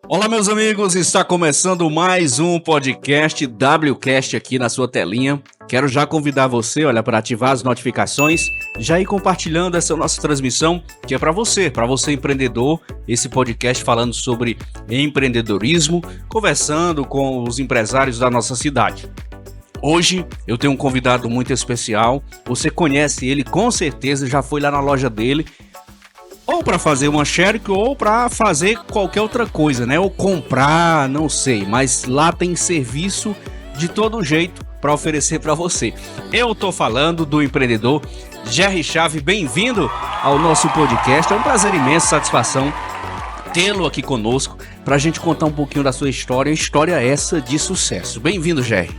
Olá, meus amigos, está começando mais um podcast WCast aqui na sua telinha. Quero já convidar você, para ativar as notificações, já ir compartilhando essa nossa transmissão, que é para você empreendedor, esse podcast falando sobre empreendedorismo, conversando com os empresários da nossa cidade. Hoje eu tenho um convidado muito especial, você conhece ele, com certeza já foi lá na loja dele, ou para fazer uma xerox ou para fazer qualquer outra coisa, né? Ou comprar, não sei, mas lá tem serviço de todo jeito para oferecer para você. Eu tô falando do empreendedor Jerry Chave, bem-vindo ao nosso podcast. É um prazer imenso, satisfação tê-lo aqui conosco para a gente contar um pouquinho da sua história essa de sucesso. Bem-vindo, Jerry.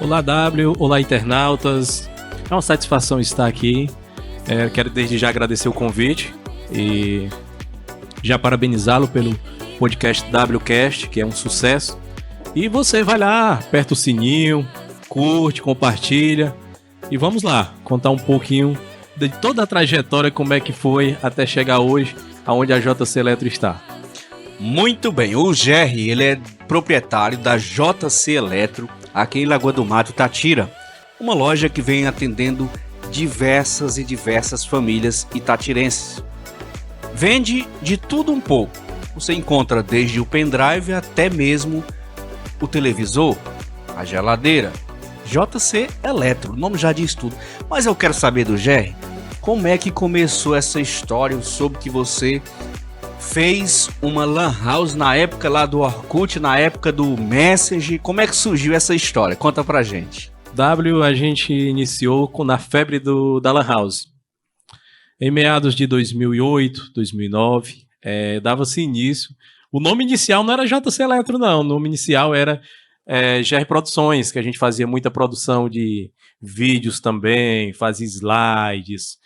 Olá, W, olá, internautas. É uma satisfação estar aqui. Quero desde já agradecer o convite e já parabenizá-lo pelo podcast WCast, que é um sucesso. E você vai lá, aperta o sininho, curte, compartilha e vamos lá, contar um pouquinho de toda a trajetória, como é que foi até chegar hoje, aonde a JC Eletro está. Muito bem, o Jerry, ele é proprietário da JC Eletro, aqui em Lagoa do Mato, Itatira, uma loja que vem atendendo diversas famílias itatirenses. Vende de tudo um pouco. Você encontra desde o pendrive até mesmo o televisor, a geladeira. JC Eletro, o nome já diz tudo. Mas eu quero saber do Jerry, como é que começou essa história? Eu soube que você fez uma lan house na época lá do Orkut, na época do Messenger. Como é que surgiu essa história? Conta pra gente. A gente iniciou na febre da lan house. Em meados de 2008, 2009, dava-se início. O nome inicial não era JC Eletro, não. O nome inicial era GR Produções, que a gente fazia muita produção de vídeos também, fazia slides,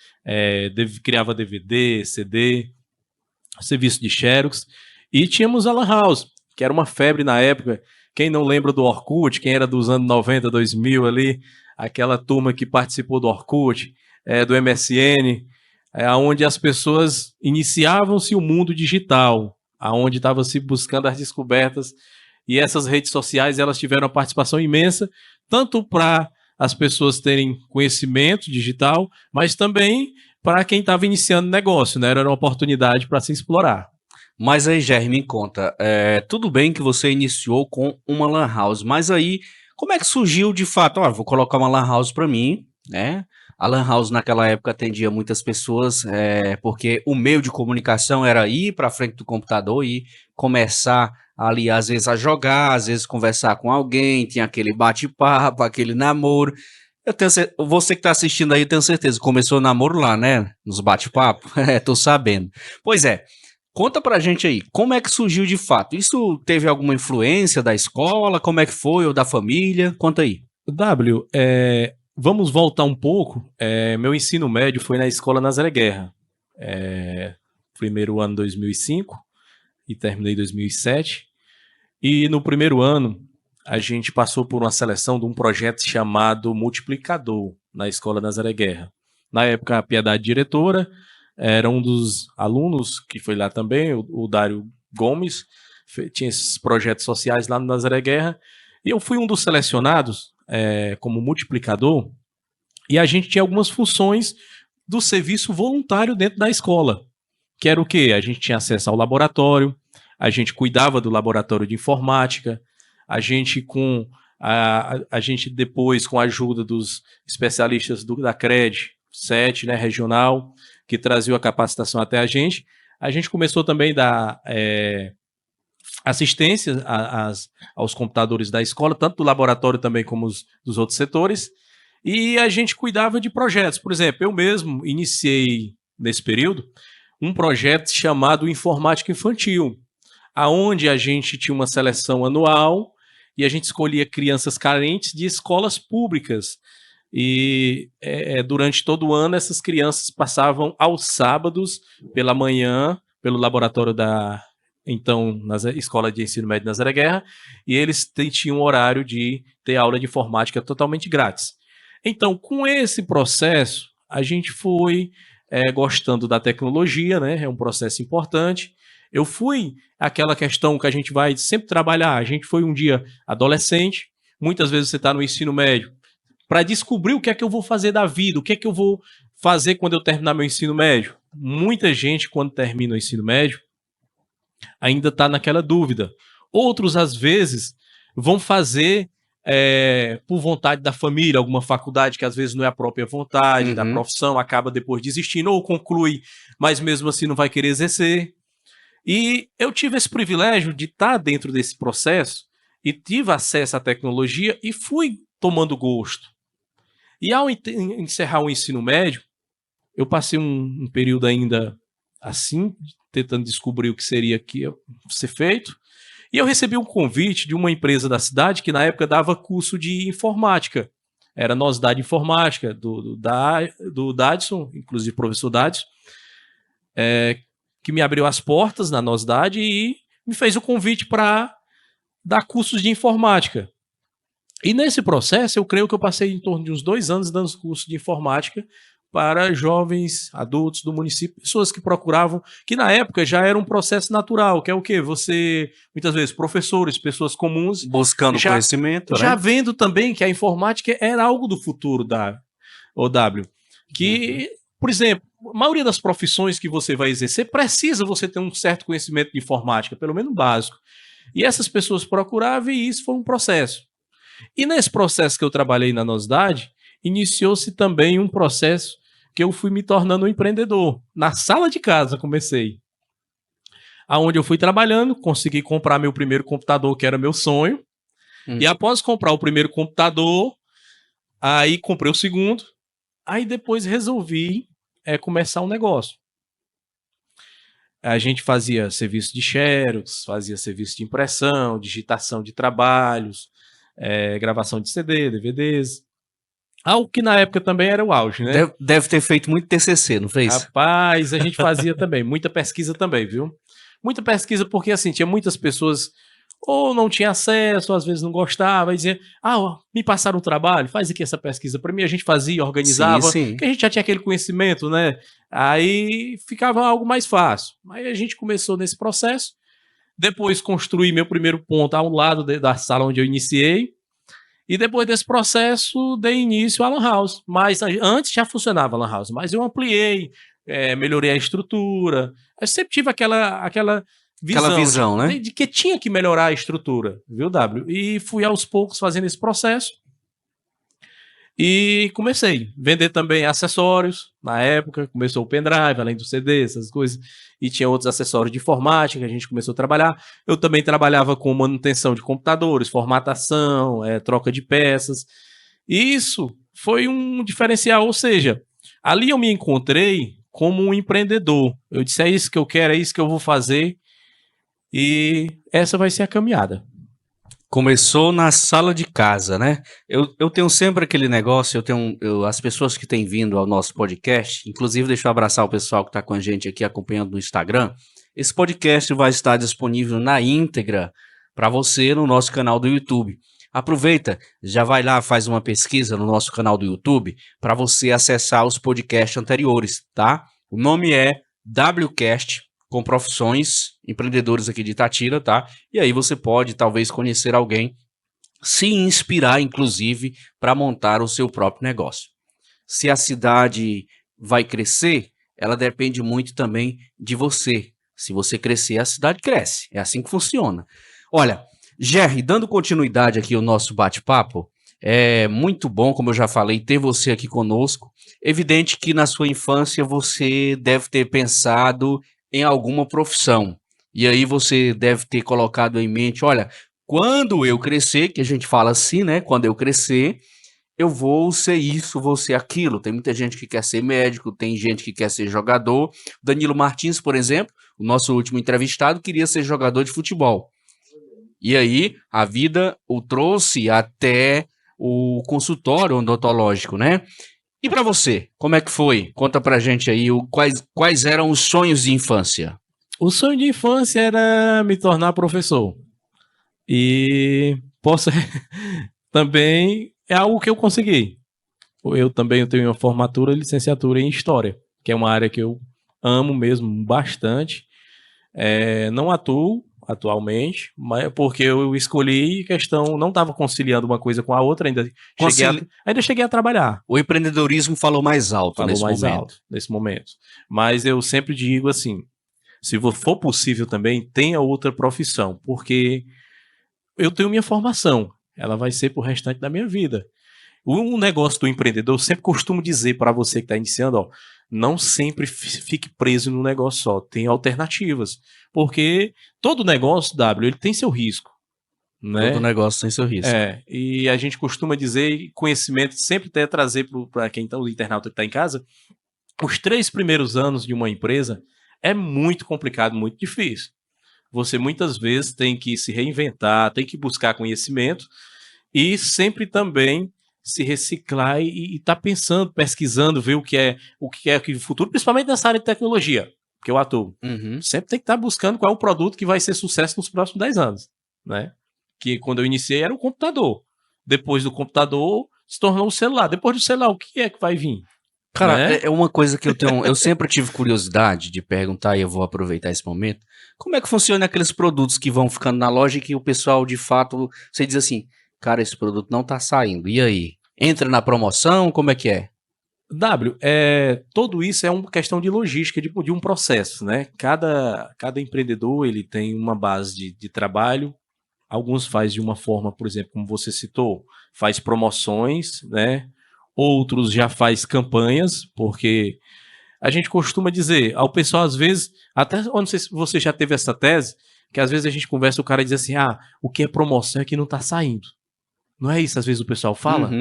criava DVD, CD, serviço de xerox. E tínhamos a lan house, que era uma febre na época. Quem não lembra do Orkut, quem era dos anos 90, 2000 ali, aquela turma que participou do Orkut, do MSN, onde as pessoas iniciavam-se o mundo digital, onde estava se buscando as descobertas, e essas redes sociais elas tiveram uma participação imensa, tanto para as pessoas terem conhecimento digital, mas também para quem estava iniciando negócio, né? Era uma oportunidade para se explorar. Mas aí, Jerry, me conta, tudo bem que você iniciou com uma lan house, mas aí, como é que surgiu de fato? Vou colocar uma lan house para mim, né? A lan house naquela época atendia muitas pessoas, porque o meio de comunicação era ir para frente do computador e começar ali, às vezes, a jogar, às vezes conversar com alguém, tinha aquele bate-papo, aquele namoro. Você que está assistindo aí, eu tenho certeza, começou o namoro lá, né? Nos bate-papos, tô sabendo. Pois é. Conta pra gente aí, como é que surgiu de fato? Isso teve alguma influência da escola? Como é que foi? Ou da família? Conta aí. Vamos voltar um pouco. Meu ensino médio foi na Escola Nazaré Guerra. Primeiro ano 2005 e terminei em 2007. E no primeiro ano, a gente passou por uma seleção de um projeto chamado Multiplicador na Escola Nazaré Guerra. Na época, a Piedade diretora era um dos alunos que foi lá também, o Dário Gomes, tinha esses projetos sociais lá no Nazaré Guerra, e eu fui um dos selecionados como multiplicador, e a gente tinha algumas funções do serviço voluntário dentro da escola, que era o quê? A gente tinha acesso ao laboratório, a gente cuidava do laboratório de informática, a gente depois, com a ajuda dos especialistas da CRED 7, né, regional, que trazia a capacitação até a gente começou também a dar assistência aos computadores da escola, tanto do laboratório também como dos outros setores, e a gente cuidava de projetos. Por exemplo, eu mesmo iniciei, nesse período, um projeto chamado Informática Infantil, aonde a gente tinha uma seleção anual e a gente escolhia crianças carentes de escolas públicas. E durante todo o ano, essas crianças passavam aos sábados, pela manhã, pelo laboratório na Escola de Ensino Médio Nazaré Guerra, e eles tinham um horário de ter aula de informática totalmente grátis. Então, com esse processo, a gente foi gostando da tecnologia, né? É um processo importante. Eu fui aquela questão que a gente vai sempre trabalhar. A gente foi um dia adolescente, muitas vezes você está no ensino médio, para descobrir o que é que eu vou fazer da vida, o que é que eu vou fazer quando eu terminar meu ensino médio. Muita gente, quando termina o ensino médio, ainda está naquela dúvida. Outros, às vezes, vão fazer por vontade da família, alguma faculdade que às vezes não é a própria vontade da profissão, acaba depois desistindo, ou conclui, mas mesmo assim não vai querer exercer. E eu tive esse privilégio de estar dentro desse processo e tive acesso à tecnologia e fui tomando gosto. E ao encerrar o ensino médio, eu passei um período ainda assim, tentando descobrir o que seria que ia ser feito, e eu recebi um convite de uma empresa da cidade que na época dava curso de informática. Era Nosdade Informática, do Dadson, inclusive o professor Dadson, que me abriu as portas na Nosdade e me fez o convite para dar cursos de informática. E nesse processo, eu creio que eu passei em torno de uns 2 anos dando curso de informática para jovens adultos do município, pessoas que procuravam, que na época já era um processo natural, que é o quê? Você, muitas vezes, professores, pessoas comuns... Buscando conhecimento, já né? vendo também que a informática era algo do futuro da OW. Que, por exemplo, a maioria das profissões que você vai exercer precisa você ter um certo conhecimento de informática, pelo menos básico. E essas pessoas procuravam e isso foi um processo. E nesse processo que eu trabalhei na Nosdade, iniciou-se também um processo que eu fui me tornando um empreendedor. Na sala de casa comecei. Aonde eu fui trabalhando, consegui comprar meu primeiro computador, que era meu sonho. E após comprar o primeiro computador, aí comprei o segundo. Aí depois resolvi começar um negócio. A gente fazia serviço de xerox, fazia serviço de impressão, digitação de trabalhos, gravação de CD, DVDs. Algo que na época também era o auge, né? Deve ter feito muito TCC, não fez? Rapaz, a gente fazia também, muita pesquisa também, viu? Muita pesquisa porque, assim, tinha muitas pessoas ou não tinha acesso, ou às vezes não gostava, e dizia, me passaram um trabalho, faz aqui essa pesquisa para mim. A gente fazia, organizava, porque a gente já tinha aquele conhecimento, né? Aí ficava algo mais fácil. Aí a gente começou nesse processo, depois construí meu primeiro ponto ao lado da sala onde eu iniciei, e depois desse processo dei início à Lan House. Mas antes já funcionava a Lan House, mas eu ampliei, melhorei a estrutura. Eu sempre tive aquela visão, né? De que tinha que melhorar a estrutura, viu, W? E fui aos poucos fazendo esse processo. E comecei a vender também acessórios. Na época, começou o pendrive, além do CD, essas coisas. E tinha outros acessórios de informática que a gente começou a trabalhar. Eu também trabalhava com manutenção de computadores, formatação, troca de peças. E isso foi um diferencial, ou seja, ali eu me encontrei como um empreendedor. Eu disse, é isso que eu quero, é isso que eu vou fazer. E essa vai ser a caminhada. Começou na sala de casa, né? Eu tenho sempre aquele negócio, as pessoas que têm vindo ao nosso podcast, inclusive deixa eu abraçar o pessoal que está com a gente aqui acompanhando no Instagram. Esse podcast vai estar disponível na íntegra para você no nosso canal do YouTube. Aproveita, já vai lá, faz uma pesquisa no nosso canal do YouTube para você acessar os podcasts anteriores, tá? O nome é WCast, com profissões, empreendedores aqui de Itatira, tá? E aí você pode talvez conhecer alguém, se inspirar inclusive para montar o seu próprio negócio. Se a cidade vai crescer, ela depende muito também de você. Se você crescer, a cidade cresce. É assim que funciona. Olha, Gerry, dando continuidade aqui ao nosso bate-papo, é muito bom, como eu já falei, ter você aqui conosco. Evidente que na sua infância você deve ter pensado em alguma profissão. E aí você deve ter colocado em mente, olha, quando eu crescer, que a gente fala assim, né? Quando eu crescer, eu vou ser isso, vou ser aquilo. Tem muita gente que quer ser médico, tem gente que quer ser jogador. Danilo Martins, por exemplo, o nosso último entrevistado, queria ser jogador de futebol. E aí a vida o trouxe até o consultório odontológico, né? E para você, como é que foi? Conta pra gente aí quais eram os sonhos de infância. O sonho de infância era me tornar professor. E posso também é algo que eu consegui. Eu também tenho uma formatura e licenciatura em História, que é uma área que eu amo mesmo bastante. Não atuo atualmente, mas porque eu escolhi questão, não estava conciliando uma coisa com a outra, ainda cheguei a trabalhar. O empreendedorismo falou mais alto nesse momento. Mas eu sempre digo assim, se for possível também, tenha outra profissão, porque eu tenho minha formação, ela vai ser pro restante da minha vida. O negócio do empreendedor, eu sempre costumo dizer para você que está iniciando, ó, não sempre fique preso num negócio só, tem alternativas, porque todo negócio, ele tem seu risco, né? Todo negócio tem seu risco. E a gente costuma dizer, conhecimento sempre até trazer para quem está, o internauta que está em casa, os 3 primeiros anos de uma empresa é muito complicado, muito difícil. Você muitas vezes tem que se reinventar, tem que buscar conhecimento e sempre também se reciclar e tá pensando, pesquisando, ver o que é o futuro, principalmente nessa área de tecnologia, que eu atuo. Sempre tem que estar buscando qual é o produto que vai ser sucesso nos próximos 10 anos, né? Que quando eu iniciei era o computador. Depois do computador se tornou o celular. Depois do celular, o que é que vai vir? Cara, né? é uma coisa que eu sempre tive curiosidade de perguntar, e eu vou aproveitar esse momento. Como é que funciona aqueles produtos que vão ficando na loja e que o pessoal, de fato, você diz assim, cara, esse produto não tá saindo, e aí? Entra na promoção, como é que é? Tudo isso é uma questão de logística, de um processo, né? Cada empreendedor, ele tem uma base de trabalho, alguns faz de uma forma, por exemplo, como você citou, faz promoções, né? Outros já faz campanhas, porque a gente costuma dizer ao pessoal, às vezes, até eu não sei se você já teve essa tese, que às vezes a gente conversa, o cara diz assim, o que é promoção é que não tá saindo. Não é isso, às vezes o pessoal fala?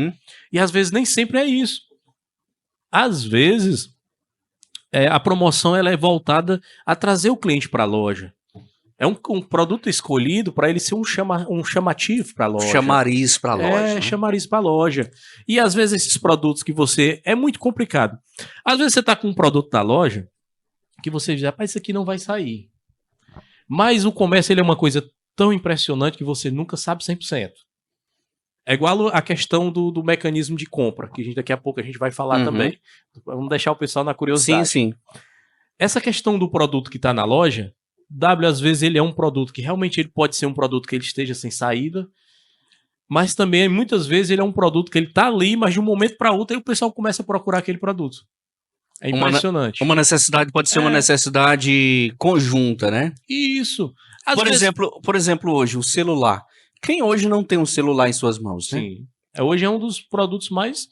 E às vezes nem sempre é isso. Às vezes, a promoção ela é voltada a trazer o cliente para a loja. É um produto escolhido para ele ser um chamativo para a loja. Chamariz para a loja. Né? Chamariz para a loja. E às vezes esses produtos que você... É muito complicado. Às vezes você está com um produto na loja que você diz, rapaz, isso aqui não vai sair. Mas o comércio ele é uma coisa tão impressionante que você nunca sabe 100%. É igual a questão do mecanismo de compra, que daqui a pouco a gente vai falar também. Vamos deixar o pessoal na curiosidade. Sim. Essa questão do produto que está na loja, às vezes ele é um produto que realmente ele pode ser um produto que ele esteja sem saída, mas também muitas vezes ele é um produto que ele está ali, mas de um momento para outro aí o pessoal começa a procurar aquele produto. É impressionante. Uma necessidade pode ser uma necessidade conjunta, né? Isso. Por exemplo, hoje, o celular. Quem hoje não tem um celular em suas mãos, né? Sim. Hoje é um dos produtos mais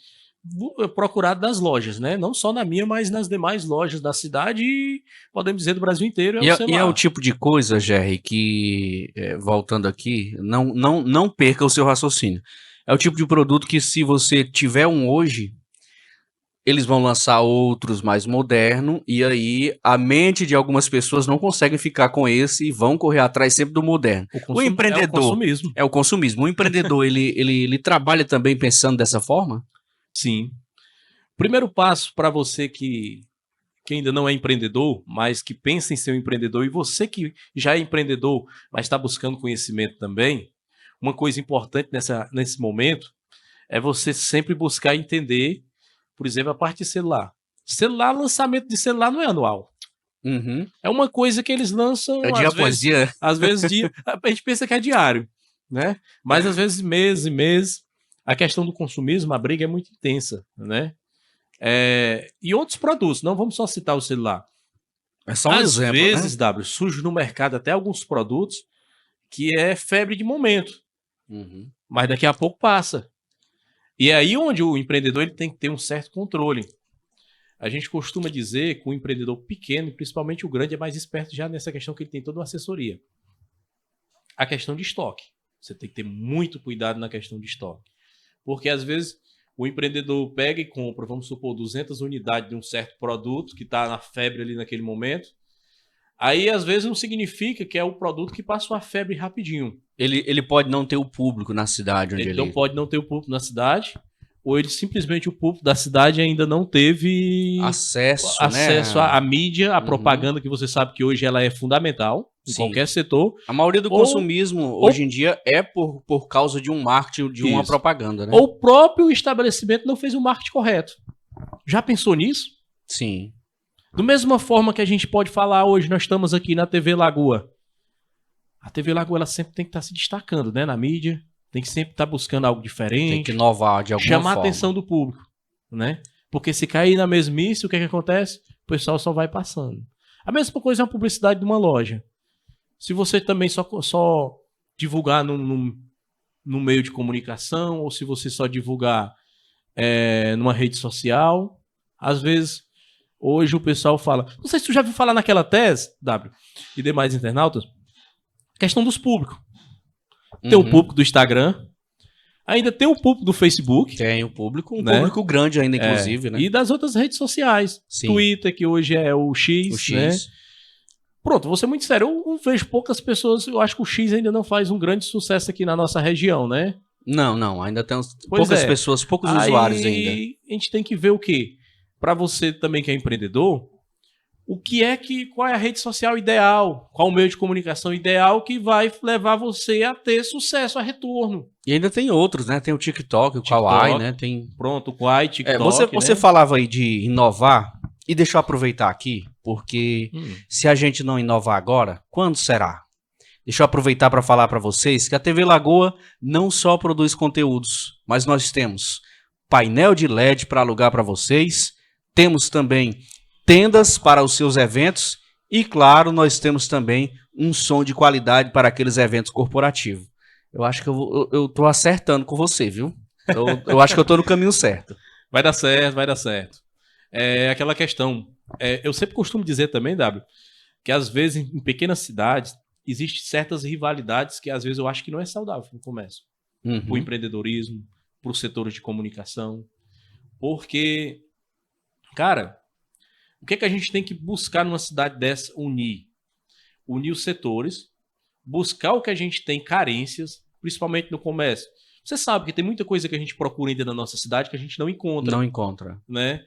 procurados das lojas, né? Não só na minha, mas nas demais lojas da cidade e, podemos dizer, do Brasil inteiro. E é o tipo de coisa, Jerry, que, voltando aqui, não perca o seu raciocínio. É o tipo de produto que, se você tiver um hoje, eles vão lançar outros mais modernos, e aí a mente de algumas pessoas não conseguem ficar com esse e vão correr atrás sempre do moderno. O empreendedor é o consumismo. O empreendedor, ele trabalha também pensando dessa forma? Sim. Primeiro passo para você que ainda não é empreendedor, mas que pensa em ser um empreendedor, e você que já é empreendedor, mas está buscando conhecimento também, uma coisa importante nesse momento é você sempre buscar entender, por exemplo, a parte de celular. Lançamento de celular não é anual. É uma coisa que eles lançam dia após dia. Às vezes a gente pensa que é diário, né? Mas às vezes mês e mês. A questão do consumismo, a briga é muito intensa, né? E outros produtos, não vamos só citar o celular. É só um exemplo, né? Às vezes, surge no mercado até alguns produtos que é febre de momento. Mas daqui a pouco passa. E é aí onde o empreendedor ele tem que ter um certo controle. A gente costuma dizer que o empreendedor pequeno, principalmente o grande, é mais esperto já nessa questão que ele tem toda uma assessoria. A questão de estoque. Você tem que ter muito cuidado na questão de estoque. Porque às vezes o empreendedor pega e compra, vamos supor, 200 unidades de um certo produto que está na febre ali naquele momento. Aí às vezes não significa que é o produto que passa uma febre rapidinho. Ele pode não ter o público na cidade onde Ele ele... não pode não ter o público na cidade, ou ele simplesmente o público da cidade ainda não teve Acesso, acesso né? à mídia, à Uhum. propaganda, que você sabe que hoje ela é fundamental em Sim. qualquer setor. A maioria do Ou- consumismo hoje em dia é por causa de um marketing, de uma Isso. propaganda, né? Ou o próprio estabelecimento não fez o marketing correto. Já pensou nisso? Sim. Da mesma forma que a gente pode falar hoje, nós estamos aqui na TV Lagoa. A TV Lagoa ela sempre tem que estar se destacando, né, na mídia, tem que sempre estar buscando algo diferente, Tem que inovar de alguma chamar forma. a atenção do público, né? Porque se cair na mesmice, o que acontece? O pessoal só vai passando. A mesma coisa é uma publicidade de uma loja. Se você também só divulgar num meio de comunicação, ou se você só divulgar numa rede social, às vezes, hoje o pessoal fala... Não sei se tu já viu falar naquela tese, W, e demais internautas, questão dos públicos. Tem o público do Instagram, ainda tem o público do Facebook. Tem o público, um né? público grande ainda, inclusive, né? E das outras redes sociais. Sim. Twitter, que hoje é o X, O X. né? Pronto, vou ser muito sério, eu vejo poucas pessoas, eu acho que o X ainda não faz um grande sucesso aqui na nossa região, né? Não, ainda tem Pois poucas é. pessoas, poucos usuários ainda. Aí a gente tem que ver o quê? Para você também que é empreendedor, qual é a rede social ideal? Qual o meio de comunicação ideal que vai levar você a ter sucesso, a retorno? E ainda tem outros, né? Tem o TikTok, o Kawaii, né? Tem... Pronto, o Kawaii, TikTok, você né? falava aí de inovar, e deixa eu aproveitar aqui, porque se a gente não inovar agora, quando será? Deixa eu aproveitar para falar para vocês que a TV Lagoa não só produz conteúdos, mas nós temos painel de LED para alugar para vocês, temos também tendas para os seus eventos e, claro, nós temos também um som de qualidade para aqueles eventos corporativos. Eu acho que eu tô acertando com você, viu? Eu acho que eu tô no caminho certo. Vai dar certo, vai dar certo. É aquela questão. Eu sempre costumo dizer também, W, que às vezes em pequenas cidades existem certas rivalidades que às vezes eu acho que não é saudável no comércio. Para o empreendedorismo, para os setores de comunicação. Porque, cara, o que é que a gente tem que buscar numa cidade dessa? Unir os setores, buscar o que a gente tem carências, principalmente no comércio. Você sabe que tem muita coisa que a gente procura ainda na nossa cidade que a gente não encontra. Não encontra. Né?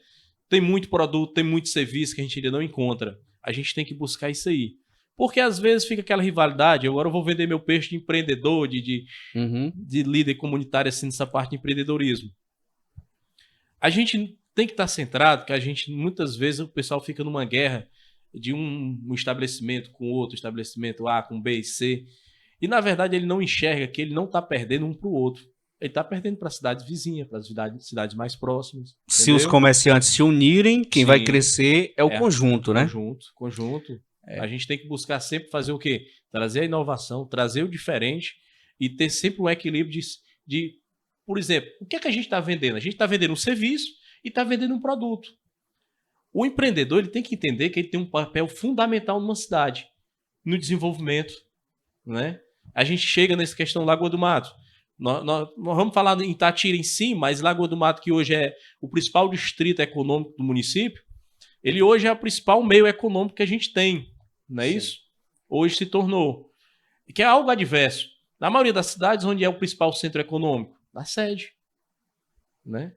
Tem muito produto, tem muito serviço que a gente ainda não encontra. A gente tem que buscar isso aí. Porque às vezes fica aquela rivalidade, agora eu vou vender meu peixe de empreendedor, de líder comunitário assim, nessa parte de empreendedorismo. A gente tem que estar centrado, que a gente, muitas vezes, o pessoal fica numa guerra de um estabelecimento com outro, estabelecimento A com B e C, e na verdade ele não enxerga que ele não está perdendo um para o outro. Ele está perdendo para cidades vizinhas, para as cidades mais próximas. Se os comerciantes se unirem, quem vai Sim. crescer é o conjunto, né? Conjunto. A gente tem que buscar sempre fazer o quê? Trazer a inovação, trazer o diferente e ter sempre um equilíbrio de por exemplo, o que é que a gente está vendendo? A gente está vendendo um serviço e está vendendo um produto. O empreendedor ele tem que entender que ele tem um papel fundamental numa cidade, no desenvolvimento. Né? A gente chega nessa questão Lagoa do Mato. Nós vamos falar em Itatira em si, mas Lagoa do Mato, que hoje é o principal distrito econômico do município, ele hoje é o principal meio econômico que a gente tem. Não é Sim. isso? Hoje se tornou. Que é algo adverso. Na maioria das cidades, onde é o principal centro econômico? Na sede. Né?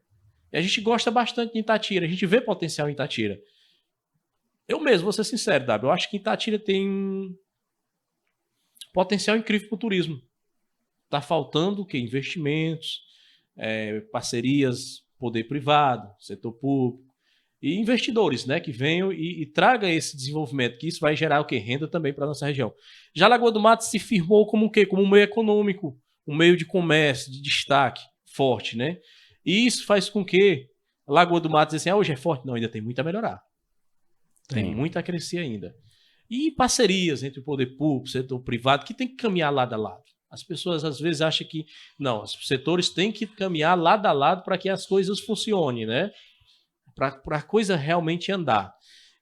E a gente gosta bastante de Itatira. A gente vê potencial em Itatira. Eu mesmo, vou ser sincero, W, eu acho que Itatira tem um potencial incrível para o turismo. Está faltando o quê? Investimentos, parcerias, poder privado, setor público e investidores, né, que venham e traga esse desenvolvimento, que isso vai gerar o quê? Renda também para a nossa região. Já Lagoa do Mato se firmou como o quê? Como um meio econômico, um meio de comércio, de destaque forte, né? E isso faz com que Lagoa do Mato diz assim, hoje é forte? Não, ainda tem muito a melhorar. Tem muito a crescer ainda. E parcerias entre o poder público, o setor privado, que tem que caminhar lado a lado. As pessoas às vezes acham que não, os setores têm que caminhar lado a lado para que as coisas funcionem, né? Para a coisa realmente andar.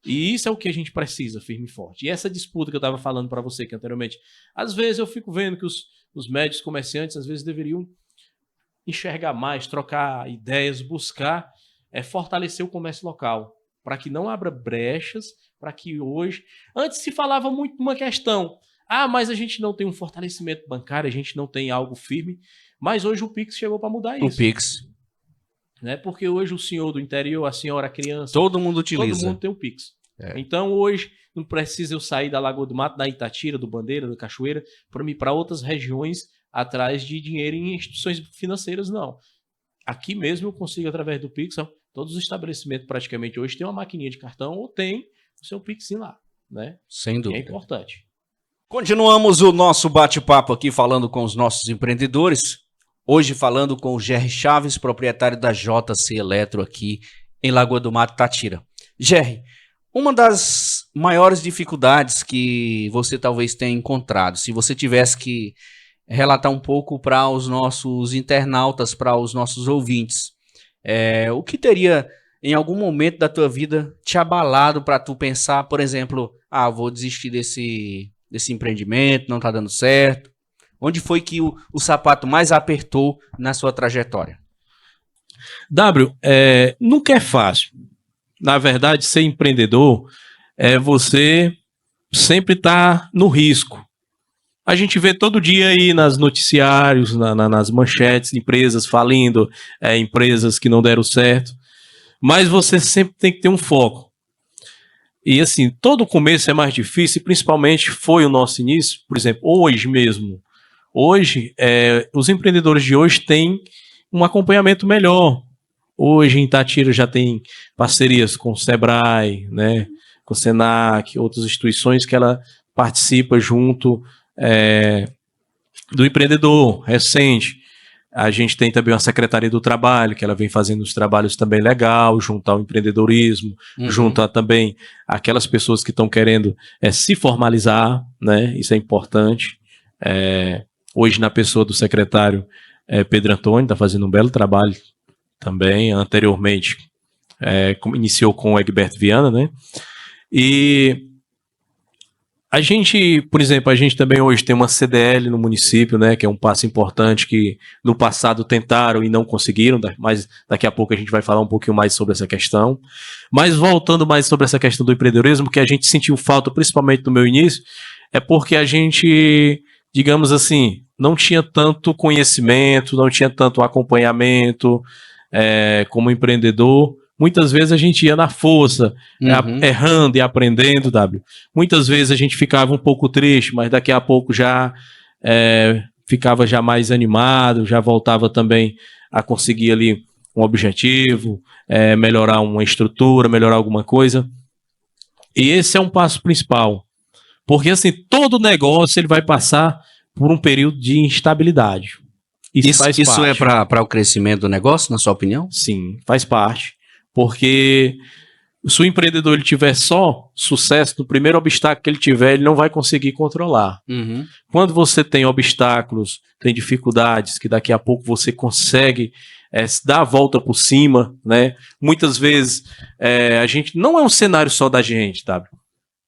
E isso é o que a gente precisa, firme e forte. E essa disputa que eu estava falando para você aqui anteriormente, às vezes eu fico vendo que os médios comerciantes às vezes deveriam enxergar mais, trocar ideias, buscar fortalecer o comércio local, para que não abra brechas, para que hoje... Antes se falava muito de uma questão, Ah, mas a gente não tem um fortalecimento bancário, a gente não tem algo firme. Mas hoje o Pix chegou para mudar isso. O Pix. Né? Porque hoje o senhor do interior, a senhora, a criança... Todo mundo utiliza. Todo mundo tem um Pix. Então hoje não precisa eu sair da Lagoa do Mato, da Itatira, do Bandeira, da Cachoeira, para ir para outras regiões atrás de dinheiro em instituições financeiras, não. Aqui mesmo eu consigo, através do Pix, todos os estabelecimentos praticamente hoje têm uma maquininha de cartão ou tem o seu Pix lá. Né? Sem dúvida. E é importante. Continuamos o nosso bate-papo aqui falando com os nossos empreendedores. Hoje falando com o Gerry Chaves, proprietário da JC Eletro aqui em Lagoa do Mato, Itatira. Gerry, uma das maiores dificuldades que você talvez tenha encontrado, se você tivesse que relatar um pouco para os nossos internautas, para os nossos ouvintes, o que teria em algum momento da tua vida te abalado para tu pensar, por exemplo, vou desistir desse empreendimento, não está dando certo? Onde foi que o sapato mais apertou na sua trajetória? Nunca é fácil. Na verdade, ser empreendedor é você sempre estar no risco. A gente vê todo dia aí nas noticiários, nas manchetes, empresas falindo, empresas que não deram certo. Mas você sempre tem que ter um foco. E assim, todo começo é mais difícil, e principalmente foi o nosso início. Por exemplo, hoje mesmo. Hoje, os empreendedores de hoje têm um acompanhamento melhor. Hoje, em Itatira, já tem parcerias com o Sebrae, né, com o Senac, outras instituições que ela participa junto do empreendedor recente. A gente tem também uma Secretaria do Trabalho, que ela vem fazendo os trabalhos também legal, junto ao empreendedorismo, junto a também aquelas pessoas que estão querendo se formalizar, né? Isso é importante. Hoje, na pessoa do secretário Pedro Antônio, está fazendo um belo trabalho também. Anteriormente, iniciou com o Egberto Viana, né? E a gente, por exemplo, a gente também hoje tem uma CDL no município, né, que é um passo importante que no passado tentaram e não conseguiram, mas daqui a pouco a gente vai falar um pouquinho mais sobre essa questão. Mas voltando mais sobre essa questão do empreendedorismo, que a gente sentiu falta, principalmente no meu início, é porque a gente, digamos assim, não tinha tanto conhecimento, não tinha tanto acompanhamento como empreendedor. Muitas vezes a gente ia na força, errando e aprendendo, Muitas vezes a gente ficava um pouco triste, mas daqui a pouco já ficava já mais animado, já voltava também a conseguir ali um objetivo, melhorar uma estrutura, melhorar alguma coisa. E esse é um passo principal. Porque assim, todo negócio ele vai passar por um período de instabilidade. Isso é para o crescimento do negócio, na sua opinião? Sim, faz parte. Porque se o empreendedor ele tiver só sucesso, no primeiro obstáculo que ele tiver, ele não vai conseguir controlar. Quando você tem obstáculos, tem dificuldades, que daqui a pouco você consegue dar a volta por cima, né? Muitas vezes a gente não é um cenário só da gente,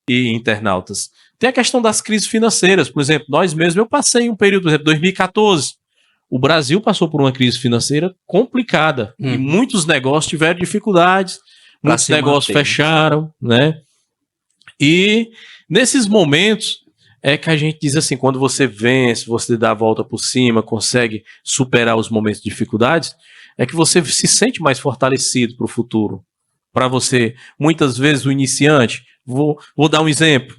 e internautas. Tem a questão das crises financeiras. Por exemplo, nós mesmos, eu passei um período, por exemplo, 2014, o Brasil passou por uma crise financeira complicada e muitos negócios tiveram dificuldades, muitos negócios fecharam, né? E nesses momentos é que a gente diz assim, quando você vence, você dá a volta por cima, consegue superar os momentos de dificuldades, é que você se sente mais fortalecido para o futuro. Para você, muitas vezes o iniciante, vou dar um exemplo,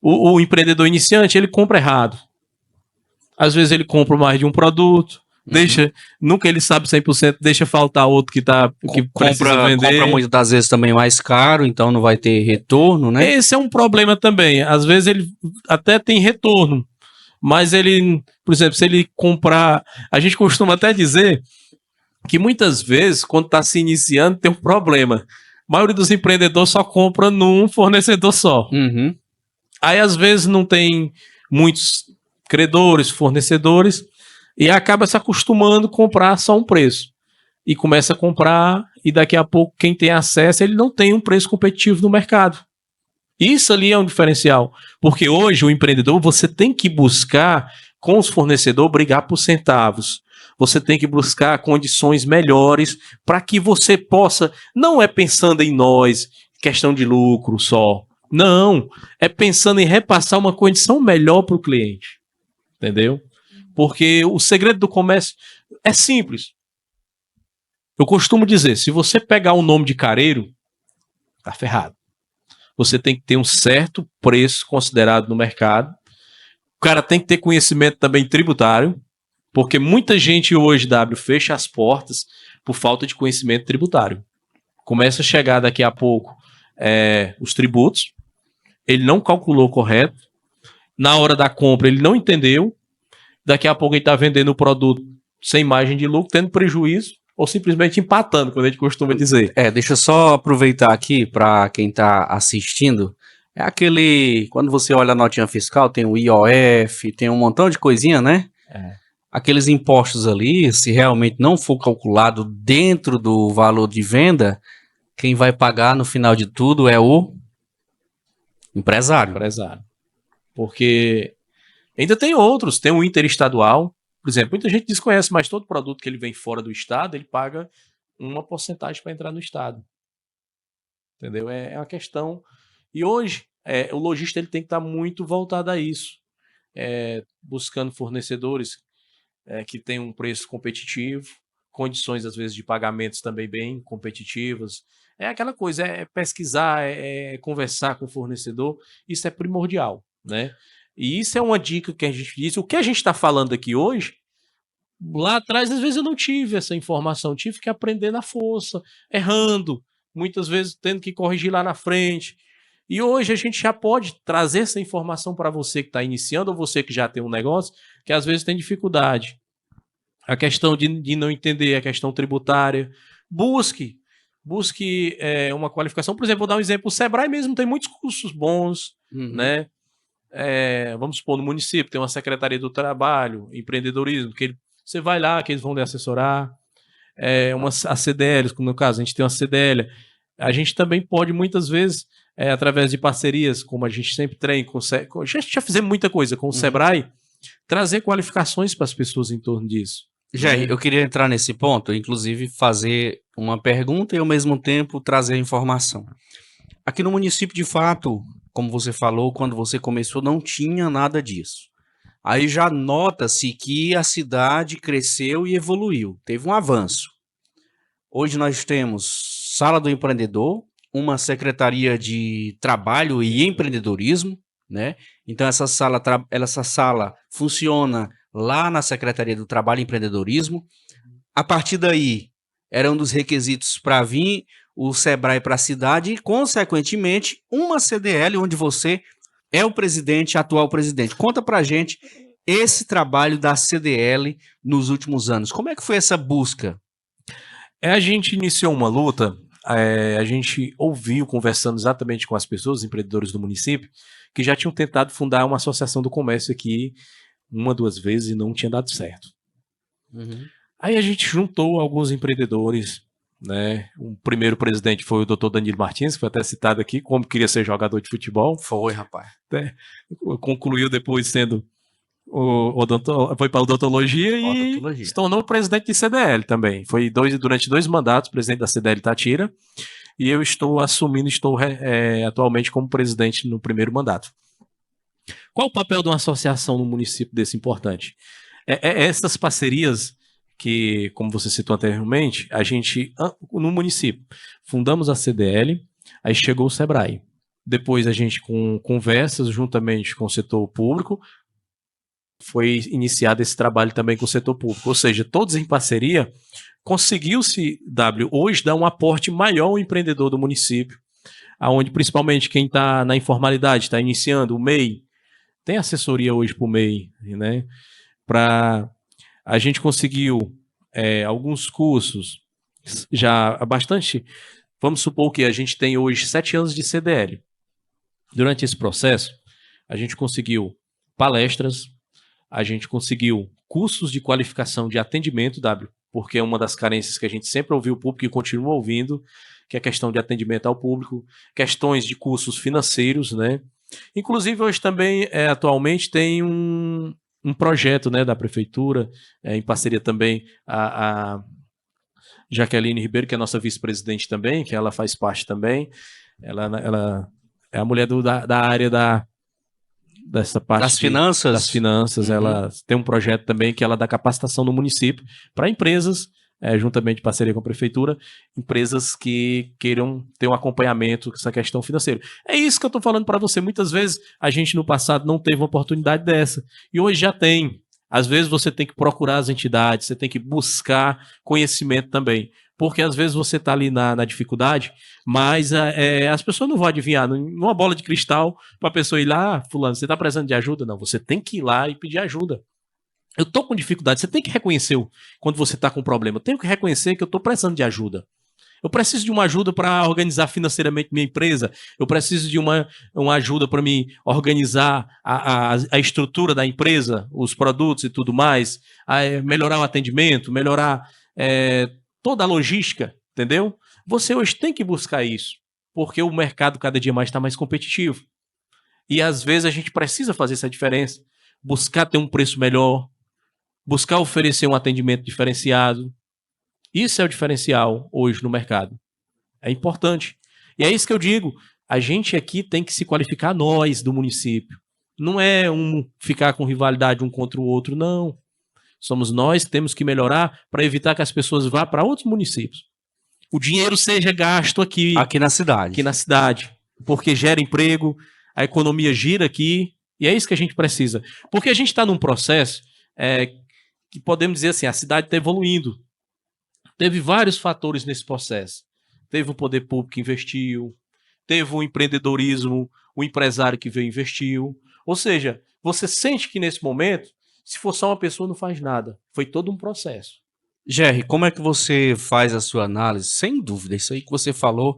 o empreendedor iniciante, ele compra errado. Às vezes ele compra mais de um produto, nunca ele sabe 100%, deixa faltar outro que precisa vender. Compra muitas das vezes também mais caro, então não vai ter retorno, né? Esse é um problema também. Às vezes ele até tem retorno, mas ele, por exemplo, se ele comprar... A gente costuma até dizer que muitas vezes, quando está se iniciando, tem um problema. A maioria dos empreendedores só compra num fornecedor só. Aí, às vezes, não tem muitos credores, fornecedores, e acaba se acostumando a comprar só um preço. E começa a comprar, e daqui a pouco quem tem acesso, ele não tem um preço competitivo no mercado. Isso ali é um diferencial. Porque hoje, o empreendedor, você tem que buscar, com os fornecedores, brigar por centavos. Você tem que buscar condições melhores para que você possa, não é pensando em nós, questão de lucro só, Não, é pensando em repassar uma condição melhor para o cliente, entendeu? Porque o segredo do comércio é simples. Eu costumo dizer, se você pegar o nome de careiro, tá ferrado. Você tem que ter um certo preço considerado no mercado. O cara tem que ter conhecimento também tributário, porque muita gente hoje, fecha as portas por falta de conhecimento tributário. Começa a chegar daqui a pouco os tributos, ele não calculou correto, na hora da compra ele não entendeu, daqui a pouco ele está vendendo o produto sem margem de lucro, tendo prejuízo, ou simplesmente empatando, quando a gente costuma dizer. Deixa eu só aproveitar aqui para quem está assistindo. É aquele, quando você olha a notinha fiscal, tem o IOF, tem um montão de coisinha, né? Aqueles impostos ali, se realmente não for calculado dentro do valor de venda, quem vai pagar no final de tudo é o empresário. Porque ainda tem outros, tem o interestadual, por exemplo, muita gente desconhece, mas todo produto que ele vem fora do estado, ele paga uma porcentagem para entrar no estado. Entendeu? É uma questão. E hoje, o lojista ele tem que estar muito voltado a isso, buscando fornecedores que tenham um preço competitivo, condições, às vezes, de pagamentos também bem competitivas. É aquela coisa, pesquisar, conversar com o fornecedor, isso é primordial, né? E isso é uma dica que a gente diz. O que a gente está falando aqui hoje, lá atrás, às vezes eu não tive essa informação, tive que aprender na força, errando, muitas vezes tendo que corrigir lá na frente. E hoje a gente já pode trazer essa informação para você que está iniciando ou você que já tem um negócio, que às vezes tem dificuldade. A questão de não entender a questão tributária. Busque uma qualificação. Por exemplo, vou dar um exemplo. O Sebrae mesmo tem muitos cursos bons, né? Vamos supor, no município tem uma Secretaria do Trabalho, empreendedorismo, você vai lá, que eles vão lhe assessorar. A CDL, como no caso, a gente tem uma CDL. A gente também pode, muitas vezes, através de parcerias, como a gente sempre tem, já fizemos muita coisa com o Sebrae, trazer qualificações para as pessoas em torno disso. Jair, eu queria entrar nesse ponto, inclusive fazer uma pergunta e ao mesmo tempo trazer a informação. Aqui no município, de fato, como você falou, quando você começou não tinha nada disso. Aí já nota-se que a cidade cresceu e evoluiu, teve um avanço. Hoje nós temos Sala do Empreendedor, uma Secretaria de Trabalho e Empreendedorismo, né? Então essa sala funciona lá na Secretaria do Trabalho e Empreendedorismo. A partir daí, era um dos requisitos para vir o Sebrae para a cidade e, consequentemente, uma CDL onde você é o presidente, atual presidente. Conta para a gente esse trabalho da CDL nos últimos anos. Como é que foi essa busca? A gente iniciou uma luta, a gente ouviu, conversando exatamente com as pessoas, os empreendedores do município, que já tinham tentado fundar uma associação do comércio aqui 1, 2 vezes e não tinha dado certo. Aí a gente juntou alguns empreendedores, né? O primeiro presidente foi o Dr. Danilo Martins, que foi até citado aqui, como queria ser jogador de futebol. Foi, rapaz. Concluiu depois sendo foi para a odontologia e se tornou presidente de CDL também. Foi durante 2 mandatos presidente da CDL Tatira, e eu estou assumindo, atualmente como presidente no primeiro mandato. Qual o papel de uma associação no município desse importante? Essas parcerias que, como você citou anteriormente, a gente, no município, fundamos a CDL, aí chegou o Sebrae. Depois a gente, com conversas juntamente com o setor público, foi iniciado esse trabalho também com o setor público. Ou seja, todos em parceria, conseguiu-se, hoje, dar um aporte maior ao empreendedor do município, onde principalmente quem está na informalidade, está iniciando, o MEI, tem assessoria hoje para o MEI, né? A gente conseguiu alguns cursos, já há bastante. Vamos supor que a gente tem hoje 7 anos de CDL. Durante esse processo, a gente conseguiu palestras, a gente conseguiu cursos de qualificação de atendimento, porque é uma das carências que a gente sempre ouviu o público e continua ouvindo, que é a questão de atendimento ao público, questões de cursos financeiros, né? Inclusive, hoje também, atualmente, tem um projeto, né, da prefeitura, em parceria também a Jaqueline Ribeiro, que é a nossa vice-presidente também, que ela faz parte também, ela É a mulher da área dessa parte Das finanças? Das finanças. Ela tem um projeto também que ela dá capacitação no município para empresas, juntamente em parceria com a prefeitura, empresas que queiram ter um acompanhamento com essa questão financeira. É isso que eu estou falando para você. Muitas vezes a gente no passado não teve uma oportunidade dessa e hoje já tem. Às vezes você tem que procurar as entidades, você tem que buscar conhecimento também. Porque às vezes você está ali na dificuldade, mas as pessoas não vão adivinhar. Numa bola de cristal, para a pessoa ir lá, fulano, você está precisando de ajuda? Não, você tem que ir lá e pedir ajuda. Eu estou com dificuldade, você tem que reconhecer quando você está com problema. Eu tenho que reconhecer que eu estou precisando de ajuda. Eu preciso de uma ajuda para organizar financeiramente minha empresa. Eu preciso de uma ajuda para me organizar a estrutura da empresa, os produtos e tudo mais, melhorar o atendimento, melhorar toda a logística, entendeu? Você hoje tem que buscar isso, porque o mercado cada dia mais está mais competitivo. E às vezes a gente precisa fazer essa diferença, buscar ter um preço melhor, buscar oferecer um atendimento diferenciado. Isso é o diferencial hoje no mercado. É importante. E é isso que eu digo. A gente aqui tem que se qualificar, nós do município. Não é ficar com rivalidade um contra o outro, não. Somos nós que temos que melhorar para evitar que as pessoas vá para outros municípios. O dinheiro seja gasto aqui. Aqui na cidade. Aqui na cidade. Porque gera emprego, a economia gira aqui. E é isso que a gente precisa. Porque a gente está num processo que podemos dizer assim, a cidade está evoluindo. Teve vários fatores nesse processo. Teve o poder público que investiu, teve o empreendedorismo, o empresário que veio e investiu. Ou seja, você sente que nesse momento, se for só uma pessoa, não faz nada. Foi todo um processo. Jerry, como é que você faz a sua análise? Sem dúvida, isso aí que você falou,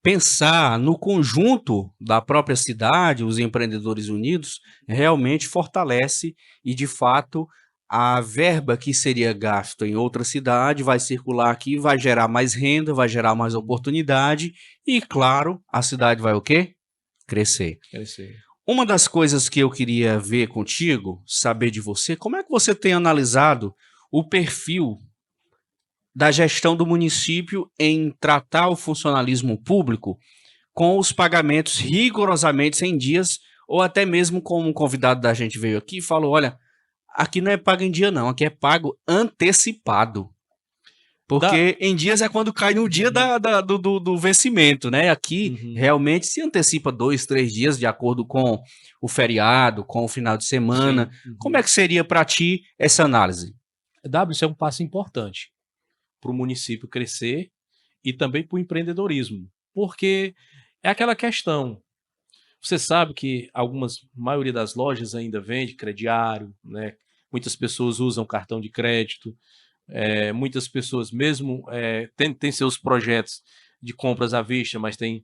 pensar no conjunto da própria cidade, os empreendedores unidos, realmente fortalece e, de fato, a verba que seria gasta em outra cidade vai circular aqui, vai gerar mais renda, vai gerar mais oportunidade e, claro, a cidade vai o quê? Crescer. Uma das coisas que eu queria ver contigo, saber de você, como é que você tem analisado o perfil da gestão do município em tratar o funcionalismo público com os pagamentos rigorosamente em dias, ou até mesmo como um convidado da gente veio aqui e falou, olha, aqui não é pago em dia não, aqui é pago antecipado. Porque em dias é quando cai no dia do vencimento, né? Aqui realmente se antecipa 2, 3 dias de acordo com o feriado, com o final de semana. Como é que seria para ti essa análise? Isso é um passo importante para o município crescer e também para o empreendedorismo. Porque é aquela questão. Você sabe que maioria das lojas ainda vende crediário, né? Muitas pessoas usam cartão de crédito, muitas pessoas mesmo têm seus projetos de compras à vista, mas tem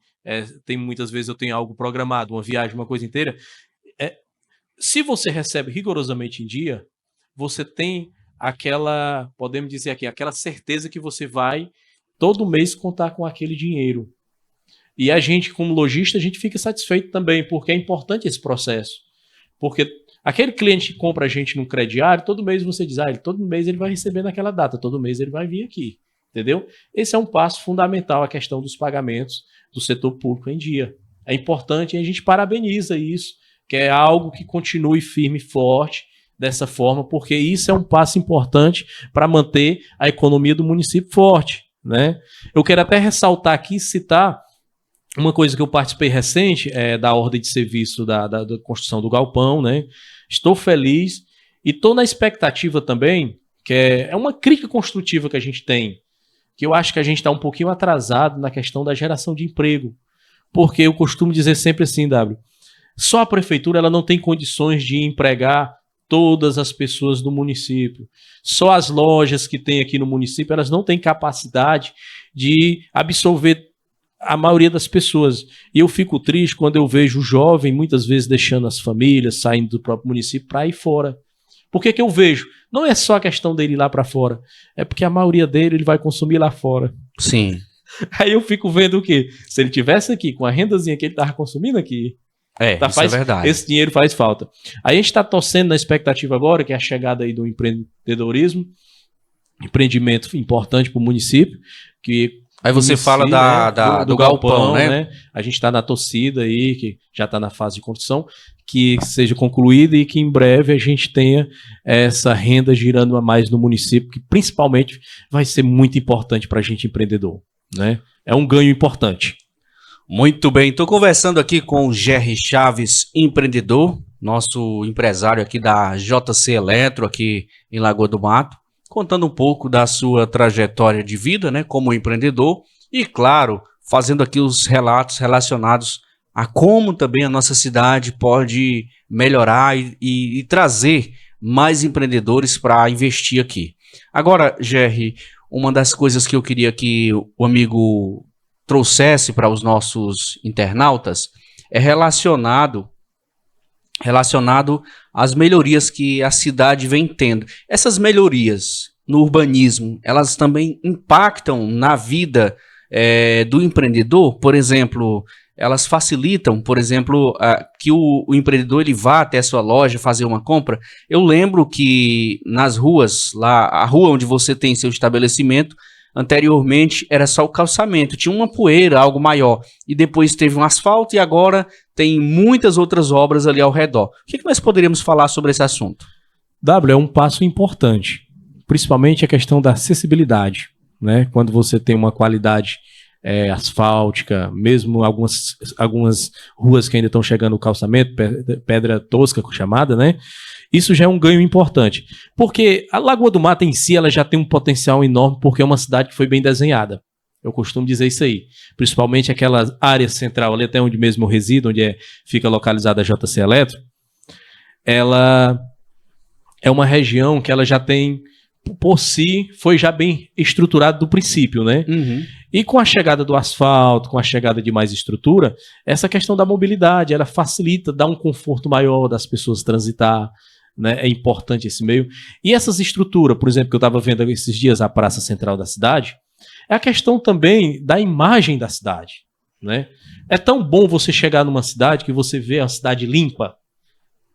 muitas vezes eu tenho algo programado, uma viagem, uma coisa inteira. Se você recebe rigorosamente em dia, você tem podemos dizer aqui, aquela certeza que você vai todo mês contar com aquele dinheiro. E a gente, como lojista, a gente fica satisfeito também, porque é importante esse processo. Porque aquele cliente que compra a gente no crediário, todo mês você diz, todo mês ele vai receber naquela data, todo mês ele vai vir aqui, entendeu? Esse é um passo fundamental, a questão dos pagamentos do setor público em dia. É importante e a gente parabeniza isso, que é algo que continue firme e forte dessa forma, porque isso é um passo importante para manter a economia do município forte, né? Eu quero até ressaltar aqui, citar uma coisa que eu participei recente, da ordem de serviço da construção do galpão, né? Estou feliz e estou na expectativa também, que é uma crítica construtiva que a gente tem, que eu acho que a gente está um pouquinho atrasado na questão da geração de emprego. Porque eu costumo dizer sempre assim, só a prefeitura ela não tem condições de empregar todas as pessoas do município. Só as lojas que tem aqui no município, elas não têm capacidade de absorver a maioria das pessoas. E eu fico triste quando eu vejo o jovem, muitas vezes deixando as famílias, saindo do próprio município para ir fora. Por que eu vejo? Não é só a questão dele ir lá para fora, é porque a maioria dele ele vai consumir lá fora. Sim. Aí eu fico vendo o quê? Se ele tivesse aqui, com a rendazinha que ele estava consumindo aqui, isso é verdade. Esse dinheiro faz falta. Aí a gente está torcendo na expectativa agora, que é a chegada aí do empreendedorismo, empreendimento importante para o município, que Aí você em si, fala né, do galpão, né? A gente está na torcida aí, que já está na fase de construção, que seja concluída e que em breve a gente tenha essa renda girando a mais no município, que principalmente vai ser muito importante para a gente empreendedor, né? É um ganho importante. Muito bem, estou conversando aqui com o Gerry Chaves, empreendedor, nosso empresário aqui da JC Eletro, aqui em Lagoa do Mato, contando um pouco da sua trajetória de vida, né, como empreendedor e, claro, fazendo aqui os relatos relacionados a como também a nossa cidade pode melhorar e trazer mais empreendedores para investir aqui. Agora, Gerry, uma das coisas que eu queria que o amigo trouxesse para os nossos internautas é relacionado às melhorias que a cidade vem tendo. Essas melhorias no urbanismo, elas também impactam na vida do empreendedor? Por exemplo, elas facilitam, por exemplo, que o empreendedor ele vá até a sua loja fazer uma compra. Eu lembro que nas ruas, lá, a rua onde você tem seu estabelecimento, anteriormente era só o calçamento, tinha uma poeira, algo maior, e depois teve um asfalto e agora tem muitas outras obras ali ao redor. O que nós poderíamos falar sobre esse assunto? W é um passo importante, principalmente a questão da acessibilidade, né? Quando você tem uma qualidade asfáltica, mesmo algumas ruas que ainda estão chegando no calçamento, pedra tosca chamada, né? Isso já é um ganho importante, porque a Lagoa do Mato em si ela já tem um potencial enorme, porque é uma cidade que foi bem desenhada. Eu costumo dizer isso aí, principalmente aquela área central ali até onde mesmo eu resido, onde fica localizada a JC Eletro, ela é uma região que ela já tem, por si, foi já bem estruturado do princípio, né? Uhum. E com a chegada do asfalto, com a chegada de mais estrutura, essa questão da mobilidade, ela facilita, dá um conforto maior das pessoas transitar, né? É importante esse meio. E essas estruturas, por exemplo, que eu estava vendo esses dias a praça central da cidade, é a questão também da imagem da cidade, né? É tão bom você chegar numa cidade que você vê a cidade limpa,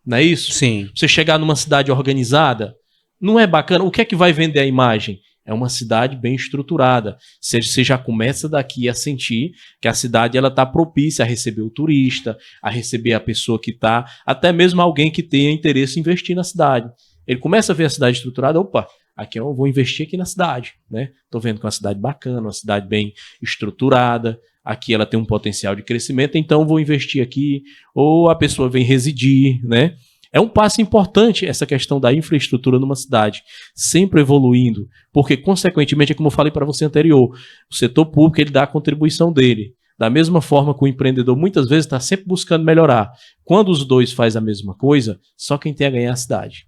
não é isso? Sim. Você chegar numa cidade organizada, não é bacana? O que é que vai vender a imagem? É uma cidade bem estruturada. Você já começa daqui a sentir que a cidade ela está propícia a receber o turista, a receber a pessoa que está, até mesmo alguém que tenha interesse em investir na cidade. Ele começa a ver a cidade estruturada, opa, aqui eu vou investir aqui na cidade, né? Estou vendo que é uma cidade bacana, uma cidade bem estruturada, aqui ela tem um potencial de crescimento, então vou investir aqui, ou a pessoa vem residir, né? É um passo importante essa questão da infraestrutura numa cidade, sempre evoluindo, porque, consequentemente, é como eu falei para você anterior, o setor público ele dá a contribuição dele. Da mesma forma que o empreendedor muitas vezes está sempre buscando melhorar. Quando os dois fazem a mesma coisa, só quem tem a ganhar é a cidade.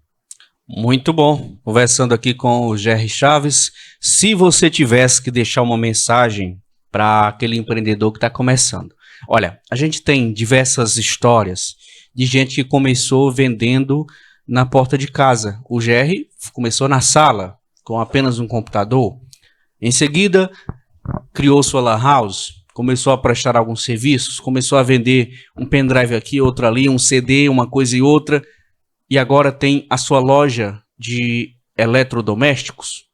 Muito bom. Conversando aqui com o Gerry Chaves. Se você tivesse que deixar uma mensagem para aquele empreendedor que está começando. Olha, a gente tem diversas histórias de gente que começou vendendo na porta de casa. O Gerry começou na sala, com apenas um computador. Em seguida, criou sua lan house, começou a prestar alguns serviços, começou a vender um pendrive aqui, outro ali, um CD, uma coisa e outra, e agora tem a sua loja de eletrodomésticos.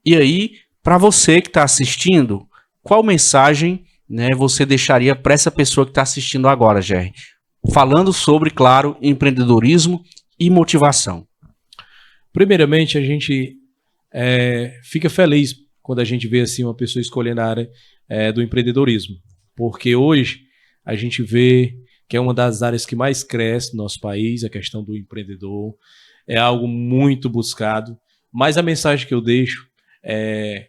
E aí, para você que está assistindo, qual mensagem, né, você deixaria para essa pessoa que está assistindo agora, Gerry? Falando sobre, claro, empreendedorismo e motivação. Primeiramente, a gente fica feliz quando a gente vê assim, uma pessoa escolhendo a área do empreendedorismo. Porque hoje a gente vê que é uma das áreas que mais cresce no nosso país, a questão do empreendedor. É algo muito buscado. Mas a mensagem que eu deixo é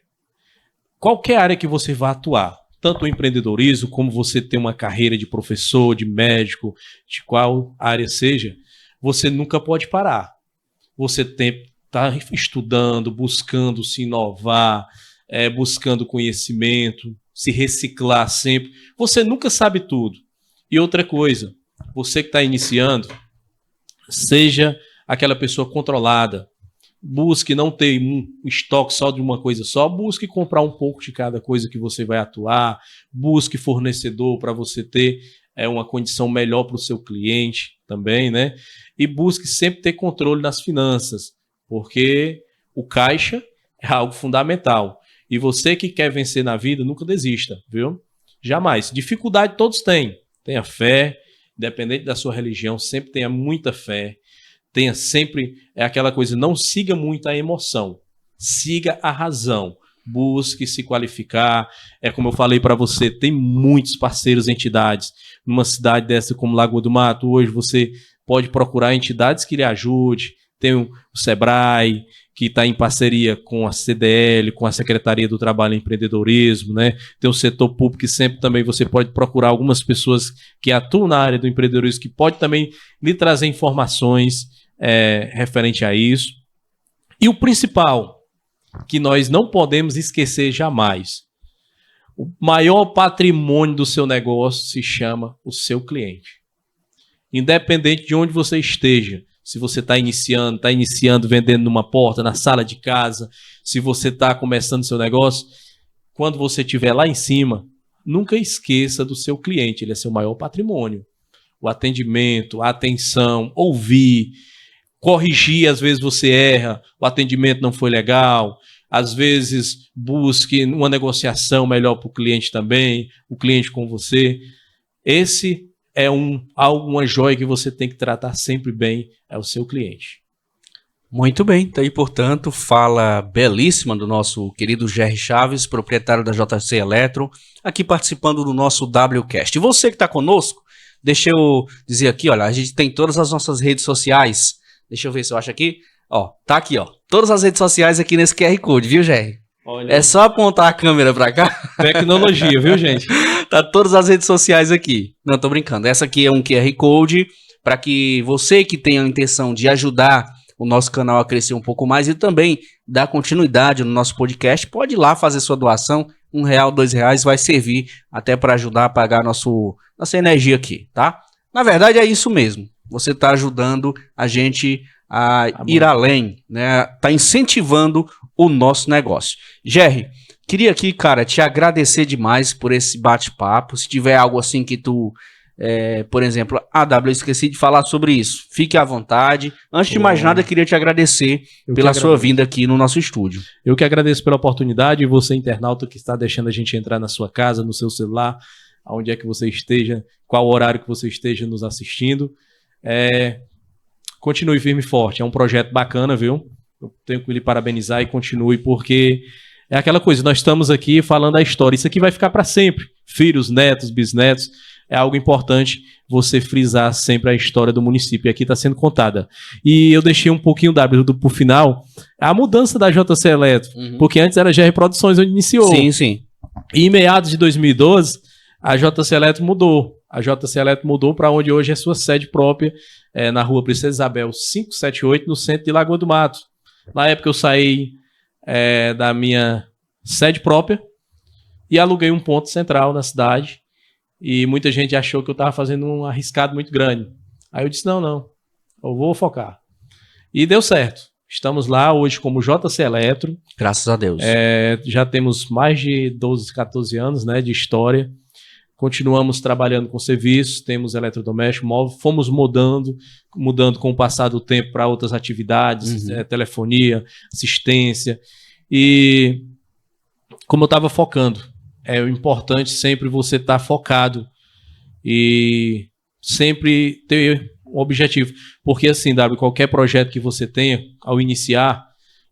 qualquer área que você vá atuar, tanto o empreendedorismo, como você ter uma carreira de professor, de médico, de qual área seja, você nunca pode parar. Você está estudando, buscando se inovar, buscando conhecimento, se reciclar sempre. Você nunca sabe tudo. E outra coisa, você que está iniciando, seja aquela pessoa controlada. Busque não ter um estoque só de uma coisa só, busque comprar um pouco de cada coisa que você vai atuar, busque fornecedor para você ter uma condição melhor para o seu cliente também, né? E busque sempre ter controle nas finanças, porque o caixa é algo fundamental. E você que quer vencer na vida, nunca desista, viu? Jamais. Dificuldade todos têm. Tenha fé, independente da sua religião, sempre tenha muita fé. Tenha sempre aquela coisa, não siga muito a emoção. Siga a razão. Busque se qualificar. É como eu falei para você, tem muitos parceiros, entidades. Numa cidade dessa como Lagoa do Mato, hoje você pode procurar entidades que lhe ajudem. Tem o Sebrae, que está em parceria com a CDL, com a Secretaria do Trabalho e Empreendedorismo, né? Tem o setor público, que sempre também você pode procurar algumas pessoas que atuam na área do empreendedorismo, que pode também lhe trazer informações referente a isso. E o principal, que nós não podemos esquecer jamais, o maior patrimônio do seu negócio se chama o seu cliente. Independente de onde você esteja, se você está iniciando vendendo numa porta, na sala de casa, se você está começando seu negócio, quando você estiver lá em cima, nunca esqueça do seu cliente, ele é seu maior patrimônio. O atendimento, a atenção, ouvir, corrigir, às vezes você erra, o atendimento não foi legal, às vezes busque uma negociação melhor para o cliente também, o cliente com você. Esse é uma joia que você tem que tratar sempre bem, é o seu cliente. Muito bem, tá aí, portanto, fala belíssima do nosso querido Jerry Chaves, proprietário da JC Eletro, aqui participando do nosso WCast. E você que está conosco, deixa eu dizer aqui, olha, a gente tem todas as nossas redes sociais. Deixa eu ver se eu acho aqui. Ó, tá aqui, ó. Todas as redes sociais aqui nesse QR Code, viu, Jerry? Olha. É só apontar a câmera pra cá. Tecnologia, viu, gente? Tá todas as redes sociais aqui. Não, tô brincando. Essa aqui é um QR Code para que você que tenha a intenção de ajudar o nosso canal a crescer um pouco mais e também dar continuidade no nosso podcast, pode ir lá fazer sua doação. R$1, R$2 vai servir até para ajudar a pagar nossa energia aqui, tá? Na verdade é isso mesmo. Você tá ajudando a gente a ir além, né? Tá incentivando o nosso negócio. Jerry, queria aqui, cara, te agradecer demais por esse bate-papo. Se tiver algo assim que tu, por exemplo, eu esqueci de falar sobre isso. Fique à vontade. Antes de mais nada, eu queria te agradecer pela sua vinda aqui no nosso estúdio. Eu que agradeço pela oportunidade e você, internauta, que está deixando a gente entrar na sua casa, no seu celular, aonde é que você esteja, qual horário que você esteja nos assistindo. Continue firme e forte. É um projeto bacana, viu? Eu tenho que lhe parabenizar e continue, porque é aquela coisa, nós estamos aqui falando a história. Isso aqui vai ficar para sempre. Filhos, netos, bisnetos. É algo importante você frisar sempre a história do município. E aqui está sendo contada. E eu deixei um pouquinho por final a mudança da JC Eletro. Porque antes era GR Produções, onde iniciou. Sim, sim. E em meados de 2012, a JC Eletro mudou. A JC Eletro mudou para onde hoje é sua sede própria, na rua Princesa Isabel 578, no centro de Lagoa do Mato. Na época eu saí da minha sede própria e aluguei um ponto central na cidade. E muita gente achou que eu estava fazendo um arriscado muito grande. Aí eu disse, não, eu vou focar. E deu certo. Estamos lá hoje como JC Eletro. Graças a Deus. Já temos mais de 12, 14 anos, né, de história. Continuamos trabalhando com serviços, temos eletrodoméstico, móvel, fomos mudando com o passar do tempo para outras atividades, telefonia, assistência. E como eu estava focando, é importante sempre você estar focado e sempre ter um objetivo. Porque assim, qualquer projeto que você tenha, ao iniciar,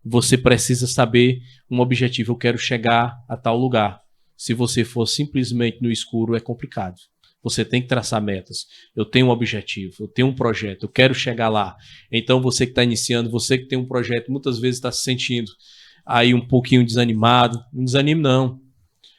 você precisa saber um objetivo. Eu quero chegar a tal lugar. Se você for simplesmente no escuro, é complicado. Você tem que traçar metas. Eu tenho um objetivo, eu tenho um projeto, eu quero chegar lá. Então você que está iniciando, você que tem um projeto, muitas vezes está se sentindo aí um pouquinho desanimado. Não desanime, não.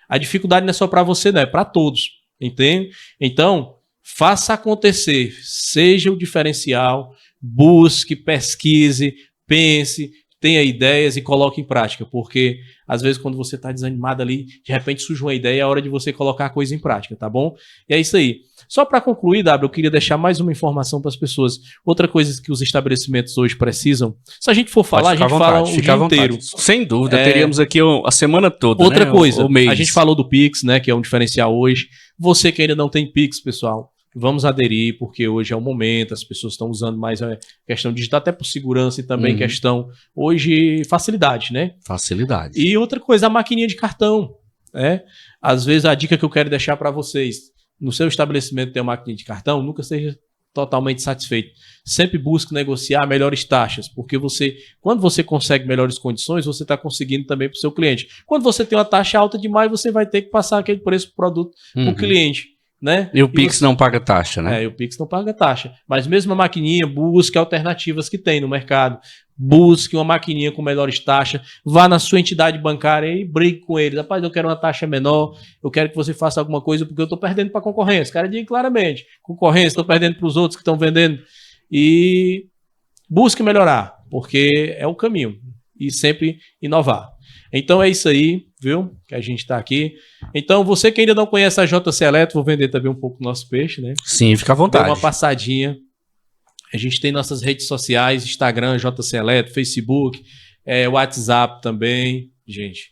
A dificuldade não é só para você, não, é para todos. Entende? Então, faça acontecer. Seja o diferencial, busque, pesquise, pense, tenha ideias e coloque em prática, porque às vezes quando você está desanimado ali, de repente surge uma ideia, é hora de você colocar a coisa em prática, tá bom? E é isso aí. Só para concluir, eu queria deixar mais uma informação para as pessoas. Outra coisa que os estabelecimentos hoje precisam, se a gente for falar, a gente fala o dia inteiro. Sem dúvida, teríamos aqui a semana toda. Outra coisa, o mês. A gente falou do Pix, né, que é um diferencial hoje. Você que ainda não tem Pix, pessoal, vamos aderir, porque hoje é o momento, as pessoas estão usando mais a questão digital, até por segurança e também questão, hoje, facilidade, né? Facilidade. E outra coisa, a maquininha de cartão, né? Às vezes a dica que eu quero deixar para vocês, no seu estabelecimento tem uma maquininha de cartão, nunca seja totalmente satisfeito. Sempre busque negociar melhores taxas, porque quando você consegue melhores condições, você está conseguindo também para o seu cliente. Quando você tem uma taxa alta demais, você vai ter que passar aquele preço do produto para o cliente. Né? E o Pix não paga taxa, né? E o Pix não paga taxa. Mas mesmo a maquininha, busque alternativas que tem no mercado. Busque uma maquininha com melhores taxas. Vá na sua entidade bancária e brigue com eles. Rapaz, eu quero uma taxa menor, eu quero que você faça alguma coisa porque eu estou perdendo para a concorrência. O cara diz claramente, concorrência, estou perdendo para os outros que estão vendendo. E busque melhorar, porque é o caminho. E sempre inovar. Então é isso aí, viu? Que a gente está aqui. Então, você que ainda não conhece a JC Eletro, vou vender também um pouco do nosso peixe, né? Sim, fica à vontade. Dê uma passadinha. A gente tem nossas redes sociais, Instagram, JC Eletro, Facebook, WhatsApp também, gente.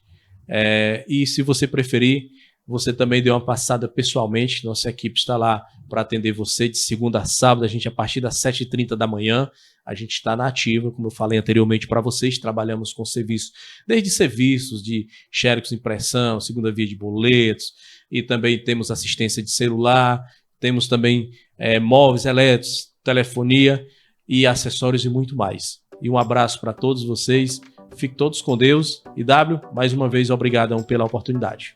E se você preferir, você também dê uma passada pessoalmente. Nossa equipe está lá para atender você de segunda a sábado. A gente, a partir das 7h30 da manhã, a gente está na ativa, como eu falei anteriormente para vocês, trabalhamos com serviços, desde serviços de xerox impressão, segunda via de boletos, e também temos assistência de celular, temos também móveis elétricos, telefonia e acessórios e muito mais. E um abraço para todos vocês, fiquem todos com Deus, e W, mais uma vez, obrigado pela oportunidade.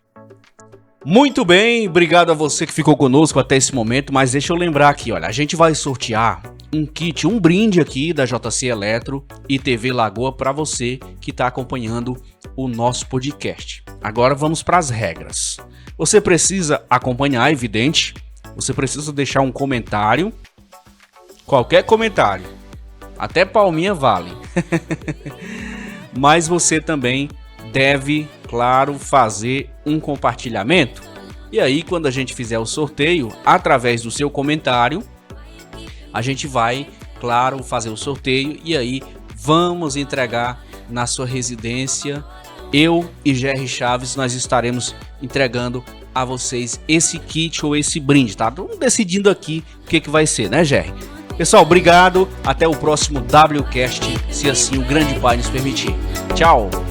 Muito bem, obrigado a você que ficou conosco até esse momento, mas deixa eu lembrar aqui, olha, a gente vai sortear um kit, um brinde aqui da JC Eletro e TV Lagoa para você que está acompanhando o nosso podcast. Agora vamos para as regras. Você precisa acompanhar, evidente, você precisa deixar um comentário, qualquer comentário, até palminha vale, mas você também deve, claro, fazer um compartilhamento. E aí, quando a gente fizer o sorteio, através do seu comentário, a gente vai, claro, fazer o sorteio e aí vamos entregar na sua residência. Eu e Jerry Chaves, nós estaremos entregando a vocês esse kit ou esse brinde, tá? Estamos decidindo aqui o que vai ser, né, Jerry? Pessoal, obrigado. Até o próximo WCast, se assim o grande Pai nos permitir. Tchau!